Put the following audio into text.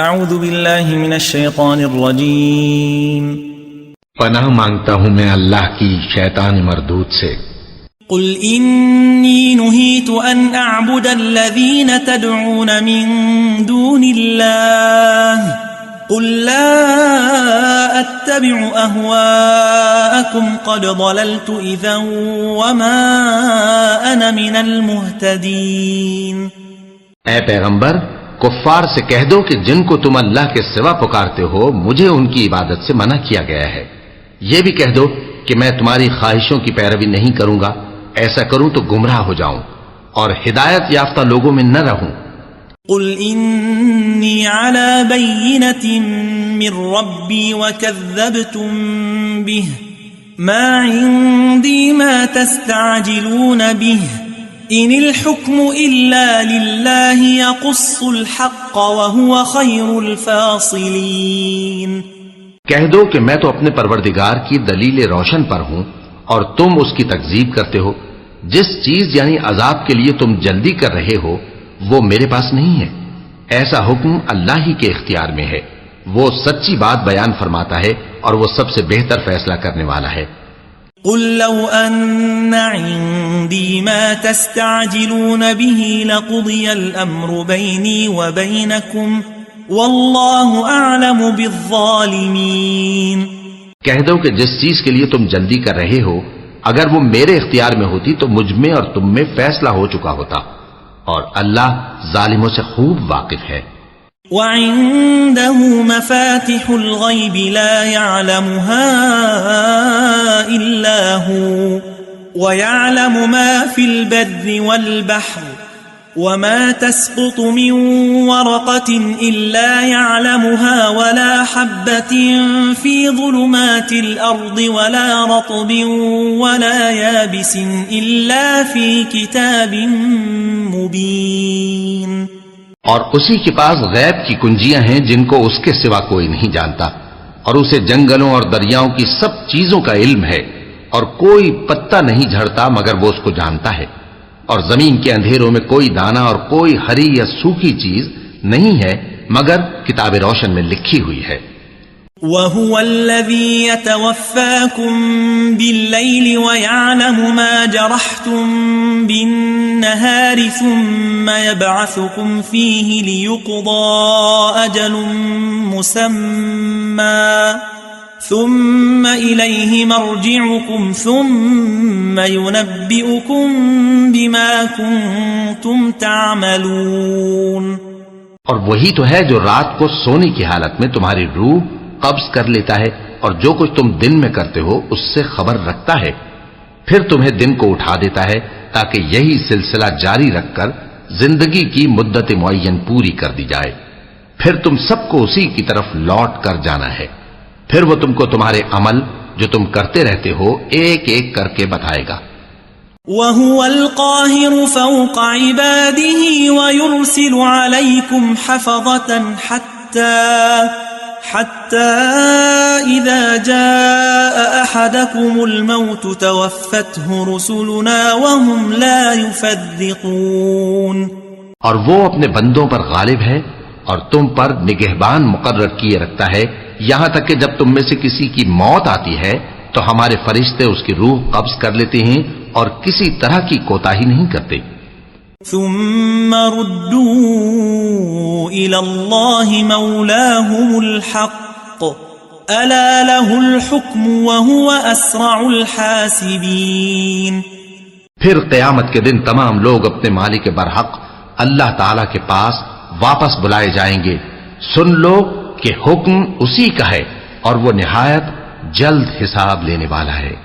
اعوذ باللہ من الشیطان الرجیم پناہ مانگتا ہوں میں اللہ کی شیطان مردود سے۔ قل انی نہیت ان اعبد الذین تدعون من دون اللہ قل لا اتبع اہواءکم قد ضللت اذا وما انا من المہتدین۔ اے پیغمبر، کفار سے کہہ دو کہ جن کو تم اللہ کے سوا پکارتے ہو مجھے ان کی عبادت سے منع کیا گیا ہے۔ یہ بھی کہہ دو کہ میں تمہاری خواہشوں کی پیروی نہیں کروں گا، ایسا کروں تو گمراہ ہو جاؤں اور ہدایت یافتہ لوگوں میں نہ رہوں۔ قل انی علی بینۃ من ربی وکذبتم بہ ما عندی ما تستعجلون بہ ان الحکم الا للہ یقص الحق وہو خیر الفاصلین۔ کہہ دو کہ میں تو اپنے پروردگار کی دلیل روشن پر ہوں اور تم اس کی تکذیب کرتے ہو۔ جس چیز یعنی عذاب کے لیے تم جلدی کر رہے ہو وہ میرے پاس نہیں ہے، ایسا حکم اللہ ہی کے اختیار میں ہے۔ وہ سچی بات بیان فرماتا ہے اور وہ سب سے بہتر فیصلہ کرنے والا ہے۔ قل لو ان عندي ما تستعجلون به لقضي الامر بيني وبينكم والله اعلم بالظالمين۔ کہہ دو کہ جس چیز کے لیے تم جلدی کر رہے ہو اگر وہ میرے اختیار میں ہوتی تو مجھ میں اور تم میں فیصلة ہو چکا ہوتا، اور اللہ ظالموں سے خوب واقف ہے۔ وعنده مفاتح الغيب لا يعلمها إلا هو ويعلم ما في البر والبحر وما تسقط من ورقة إلا يعلمها ولا حبة في ظلمات الأرض ولا رطب ولا يابس إلا في كتاب مبين۔ اور اسی کے پاس غیب کی کنجیاں ہیں جن کو اس کے سوا کوئی نہیں جانتا، اور اسے جنگلوں اور دریاؤں کی سب چیزوں کا علم ہے، اور کوئی پتا نہیں جھڑتا مگر وہ اس کو جانتا ہے، اور زمین کے اندھیروں میں کوئی دانہ اور کوئی ہری یا سوکھی چیز نہیں ہے مگر کتاب روشن میں لکھی ہوئی ہے۔ وَهُوَ الَّذِي يَتَوَفَّاكُمْ بِاللَّيْلِ وَيَعْلَمُ مَا جَرَحْتُمْ بِالنَّهَارِ ثُمَّ يَبْعَثُكُمْ فِيهِ لِيُقْضَى أَجَلٌ مُّسَمًّى ثُمَّ إِلَيْهِ مَرْجِعُكُمْ ثُمَّ يُنَبِّئُكُمْ بِمَا كُنتُمْ تَعْمَلُونَ۔ اور وہی تو ہے جو رات کو سونے کی حالت میں تمہاری روح قبض کر لیتا ہے اور جو کچھ تم دن میں کرتے ہو اس سے خبر رکھتا ہے، پھر تمہیں دن کو اٹھا دیتا ہے تاکہ یہی سلسلہ جاری رکھ کر زندگی کی مدت معین پوری کر دی جائے، پھر تم سب کو اسی کی طرف لوٹ کر جانا ہے، پھر وہ تم کو تمہارے عمل جو تم کرتے رہتے ہو ایک ایک کر کے بتائے گا۔ وَهُوَ الْقَاهِرُ فَوْقَ عِبَادِهِ وَيُرْسِلُ عَلَيْكُمْ حَفَظَةً حَتَّى إِذَا جَاءَ أَحَدَكُمُ الْمَوْتُ تَوَفَّتْهُ رُسُلُنَا وَهُمْ لَا يُفَرِّطُونَ۔ اور وہ اپنے بندوں پر غالب ہے اور تم پر نگہبان مقرر کیے رکھتا ہے یہاں تک کہ جب تم میں سے کسی کی موت آتی ہے تو ہمارے فرشتے اس کی روح قبض کر لیتے ہیں اور کسی طرح کی کوتاہی نہیں کرتے۔ ثم ردوا الى اللہ مولاهم الحق الا له الحکم وهو اسرع الحاسبین۔ پھر قیامت کے دن تمام لوگ اپنے مالک برحق اللہ تعالی کے پاس واپس بلائے جائیں گے، سن لو کہ حکم اسی کا ہے اور وہ نہایت جلد حساب لینے والا ہے۔